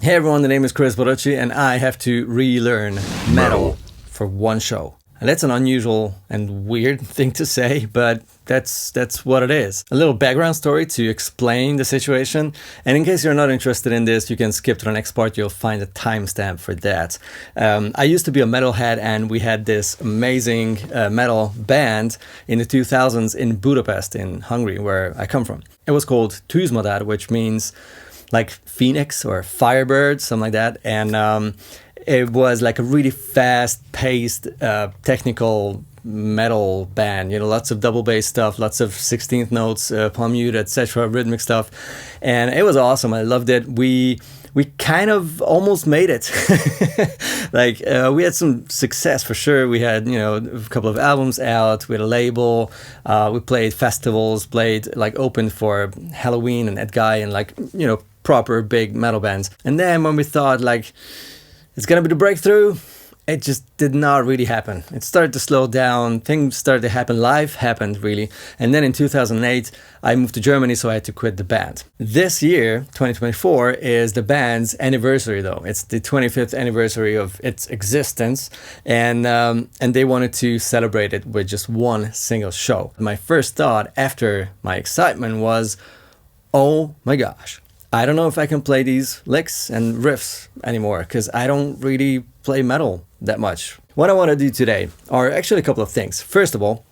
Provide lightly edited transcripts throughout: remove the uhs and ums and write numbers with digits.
Hey everyone, the name is Kris Barocsi and I have to relearn metal for one show. And that's an unusual and weird thing to say, but that's what it is. A little background story to explain the situation. And in case you're not interested in this, you can skip to the next part. You'll find a timestamp for that. I used to be a metalhead and we had this amazing metal band in the 2000s in Budapest in Hungary, where I come from. It was called Tűzmadár, which means like phoenix or firebird, something like that. And it was like a really fast-paced, technical metal band, lots of double bass stuff, lots of 16th notes, palm mute, etc., rhythmic stuff. And it was awesome. I loved it. We kind of almost made it. We had some success for sure. We had, a couple of albums out, we had a label, we played festivals, opened for Halloween and Ed Guy and proper big metal bands. And then when we thought it's gonna be the breakthrough, it just did not really happen. It started to slow down, things started to happen, life happened really. And then in 2008, I moved to Germany, so I had to quit the band. This year, 2024, is the band's anniversary though. It's the 25th anniversary of its existence, and they wanted to celebrate it with just one single show. My first thought after my excitement was, oh my gosh, I don't know if I can play these licks and riffs anymore because I don't really play metal that much. What I want to do today are actually a couple of things. First of all,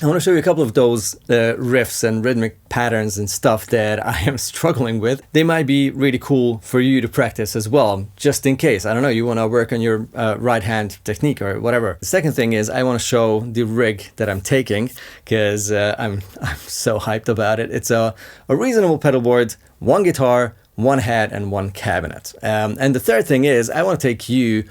I want to show you a couple of those riffs and rhythmic patterns and stuff that I am struggling with. They might be really cool for you to practice as well, just in case. I don't know, you want to work on your right hand technique or whatever. The second thing is I want to show the rig that I'm taking because I'm so hyped about it. It's a reasonable pedal board, one guitar, one head, and one cabinet. And the third thing is I want to take you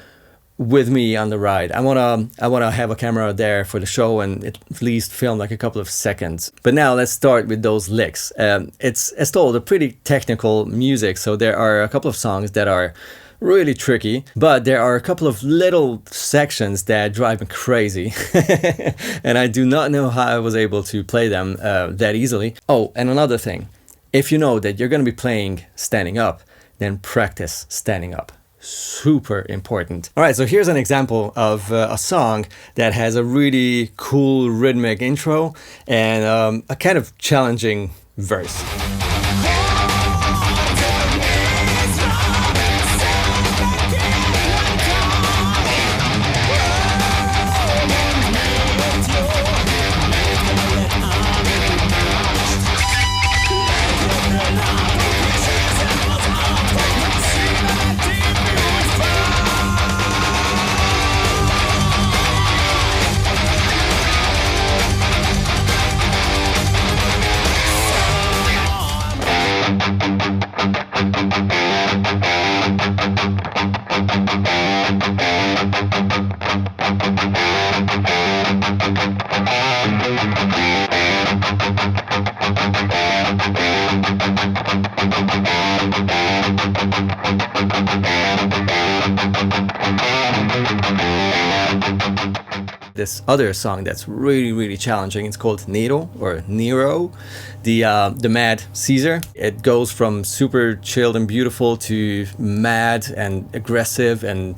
with me on the ride. I wanna have a camera there for the show and at least film a couple of seconds. But now let's start with those licks. It's as told a pretty technical music, so there are a couple of songs that are really tricky, but there are a couple of little sections that drive me crazy. And I do not know how I was able to play them that easily. Oh, and another thing, if you know that you're gonna be playing standing up, then practice standing up. Super important. All right, so here's an example of a song that has a really cool rhythmic intro and a kind of challenging verse. This other song that's really challenging, it's called Nero or Nero, the Mad Caesar. It goes from super chilled and beautiful to mad and aggressive and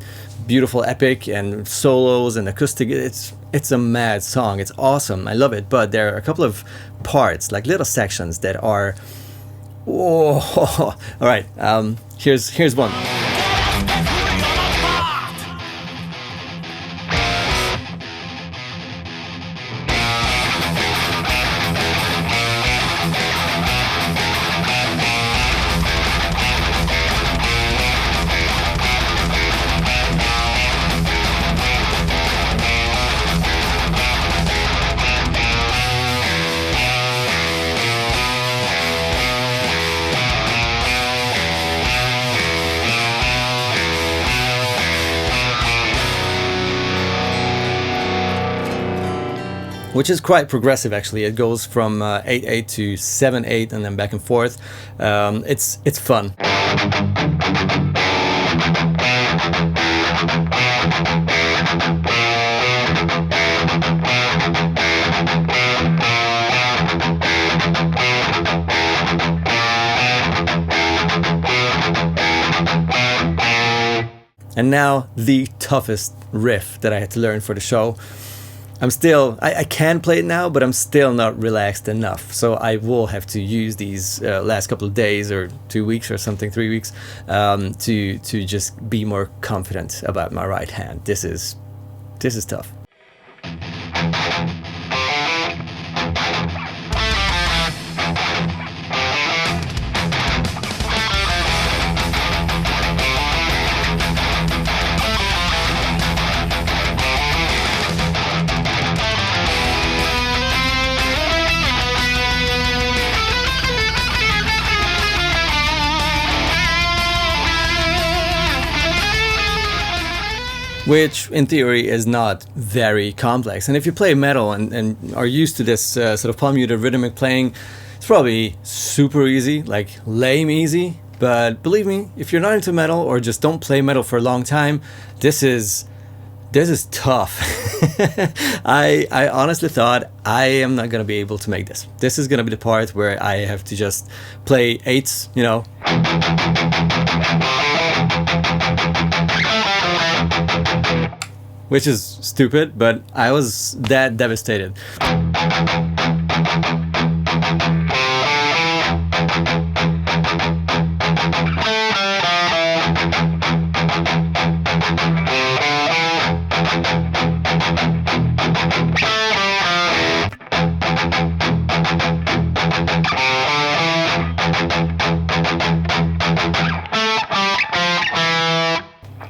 beautiful epic and solos and acoustic. It's a mad song. It's awesome. I love it. But there are a couple of parts, little sections that are whoa. All right, here's one. Which is quite progressive actually. It goes from 8/8 to 7/8 and then back and forth. It's fun. And now the toughest riff that I had to learn for the show. I can play it now, but I'm still not relaxed enough. So I will have to use these last couple of days or 2 weeks or something, 3 weeks, to just be more confident about my right hand. This is tough. Which in theory is not very complex. And if you play metal and are used to this sort of palm muted rhythmic playing, it's probably super easy, like lame easy. But believe me, if you're not into metal or just don't play metal for a long time, this is tough. I honestly thought I am not going to be able to make this. This is going to be the part where I have to just play eights, you know. Which is stupid, but I was that devastated.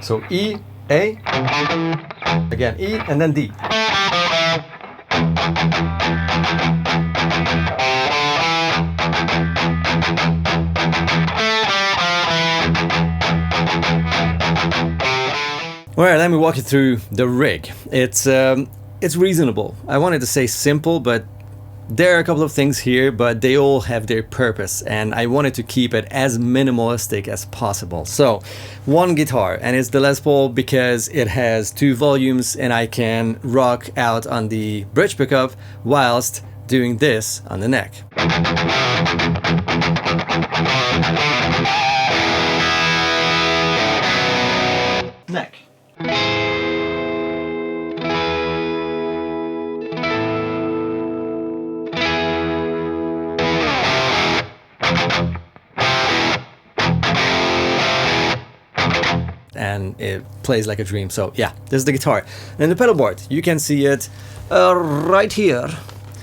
So E, A, again E, and then D. Alright, let me walk you through the rig. It's reasonable. I wanted to say simple, but there are a couple of things here, but they all have their purpose, and I wanted to keep it as minimalistic as possible. So, one guitar, and it's the Les Paul because it has 2 volumes, and I can rock out on the bridge pickup whilst doing this on the neck. Neck. And it plays like a dream. So yeah, this is the guitar. And the pedal board, you can see it right here.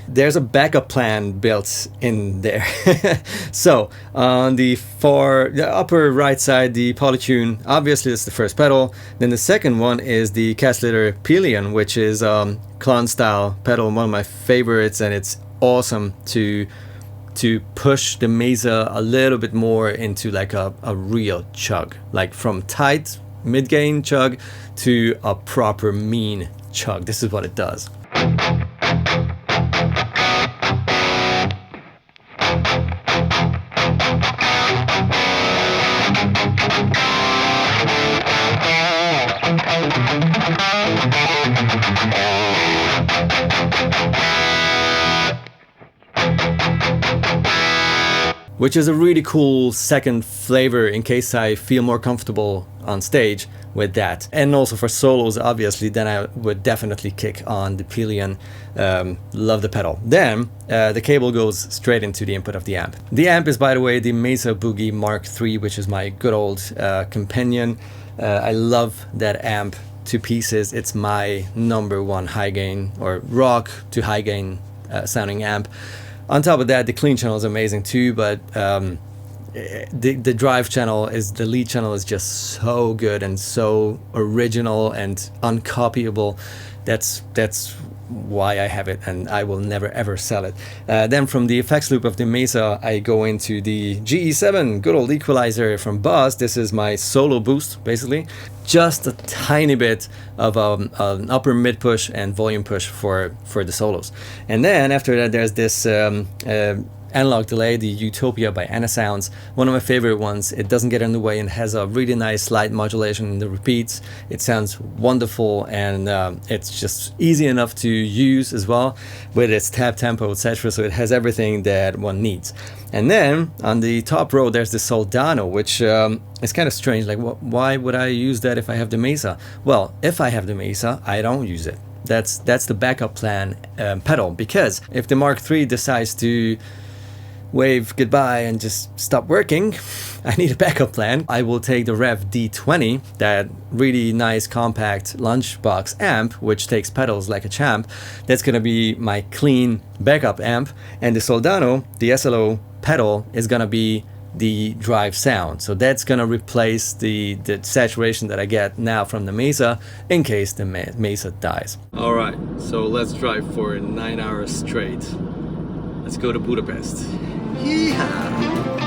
There's a backup plan built in there. So on the upper right side, the Polytune, obviously that's the first pedal. Then the second one is the Castelliter Pelion, which is clon style pedal, one of my favorites, and it's awesome to push the Mesa a little bit more into like a real chug, like from tight mid-gain chug to a proper mean chug. This is what it does. Which is a really cool second flavor in case I feel more comfortable on stage with that. And also for solos, obviously, then I would definitely kick on the Pelion. Love the pedal. Then the cable goes straight into the input of the amp. The amp is, by the way, the Mesa Boogie Mark III, which is my good old companion. I love that amp to pieces. It's my #1 high gain or rock to high gain sounding amp. On top of that, the clean channel is amazing too, but the drive channel the lead channel is just so good and so original and uncopyable. That's why I have it, and I will never ever sell it. Then from the effects loop of the Mesa, I go into the GE7, good old equalizer from Boss. This is my solo boost, basically. Just a tiny bit of an upper mid push and volume push for the solos. And then after that, there's this analog delay, the Utopia by Anasounds, one of my favorite ones. It doesn't get in the way and has a really nice slight modulation in the repeats. It sounds wonderful, and it's just easy enough to use as well with its tap tempo, etc. So it has everything that one needs. And then on the top row, there's the Soldano, which is kind of strange. Like, why would I use that if I have the Mesa? Well, if I have the Mesa, I don't use it. That's the backup plan pedal, because if the Mark III decides to wave goodbye and just stop working, I need a backup plan. I will take the Rev D20, that really nice compact lunchbox amp, which takes pedals like a champ. That's gonna be my clean backup amp, and the Soldano, the SLO pedal, is gonna be the drive sound. So that's gonna replace the saturation that I get now from the Mesa in case the Mesa dies. All right, so let's drive for 9 hours straight. Let's go to Budapest. Yeehaw!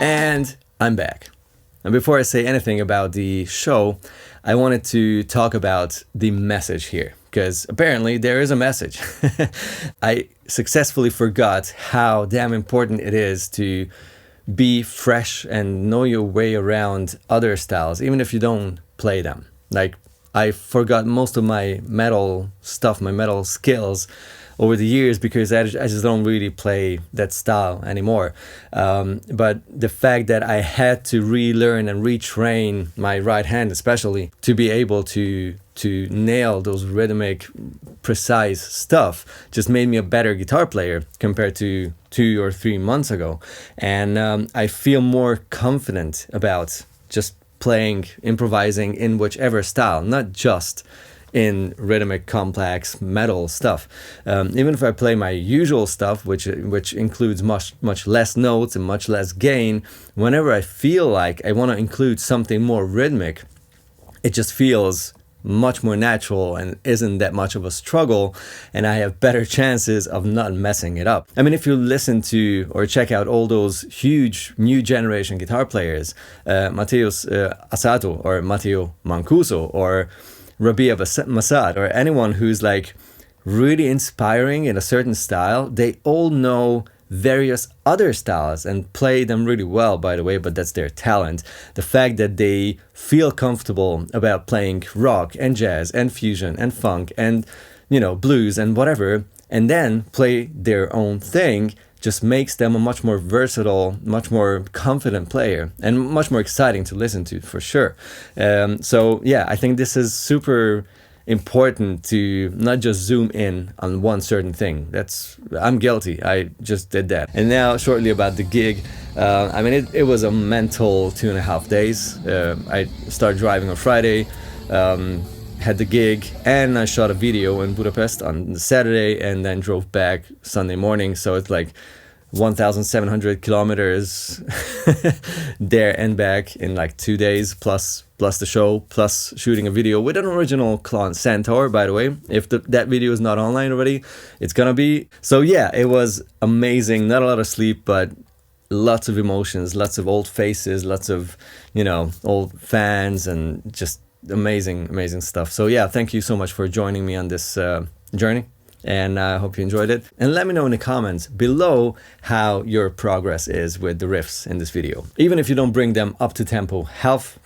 And I'm back. And before I say anything about the show, I wanted to talk about the message here, because apparently there is a message. I successfully forgot how damn important it is to be fresh and know your way around other styles, even if you don't play them. Like, I forgot most of my metal stuff, my metal skills, over the years because I just don't really play that style anymore. But the fact that I had to relearn and retrain my right hand especially to be able to nail those rhythmic, precise stuff just made me a better guitar player compared to 2 or 3 months ago. And I feel more confident about just playing, improvising in whichever style, not just in rhythmic, complex metal stuff. Even if I play my usual stuff, which includes much less notes and much less gain, whenever I feel like I want to include something more rhythmic, it just feels much more natural and isn't that much of a struggle, and I have better chances of not messing it up. I mean, if you listen to or check out all those huge new generation guitar players, Mateus Asato or Matteo Mancuso or Rabia Masad or anyone who's like really inspiring in a certain style, they all know various other styles and play them really well, by the way, but that's their talent. The fact that they feel comfortable about playing rock and jazz and fusion and funk and, you know, blues and whatever, and then play their own thing just makes them a much more versatile, much more confident player and much more exciting to listen to, for sure. So yeah, I think this is super important to not just zoom in on one certain thing. I'm guilty. I just did that. And now shortly about the gig. I mean, it was a mental 2.5 days. I started driving on Friday, had the gig, and I shot a video in Budapest on Saturday, and then drove back Sunday morning. So it's like 1,700 kilometers there and back in like 2 days, plus the show, plus shooting a video with an original Klon Centaur, by the way. If that video is not online already, it's gonna be. So yeah, it was amazing. Not a lot of sleep, but lots of emotions, lots of old faces, lots of, you know, old fans, and just amazing stuff. So yeah, thank you so much for joining me on this journey, and I hope you enjoyed it. And let me know in the comments below how your progress is with the riffs in this video. Even if you don't bring them up to tempo, half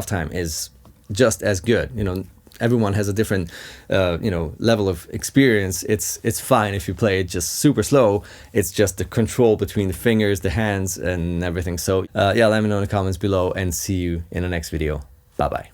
time is just as good. You know, everyone has a different level of experience. It's fine if you play it just super slow. It's just the control between the fingers, the hands, and everything. So yeah, let me know in the comments below, and see you in the next video. Bye bye.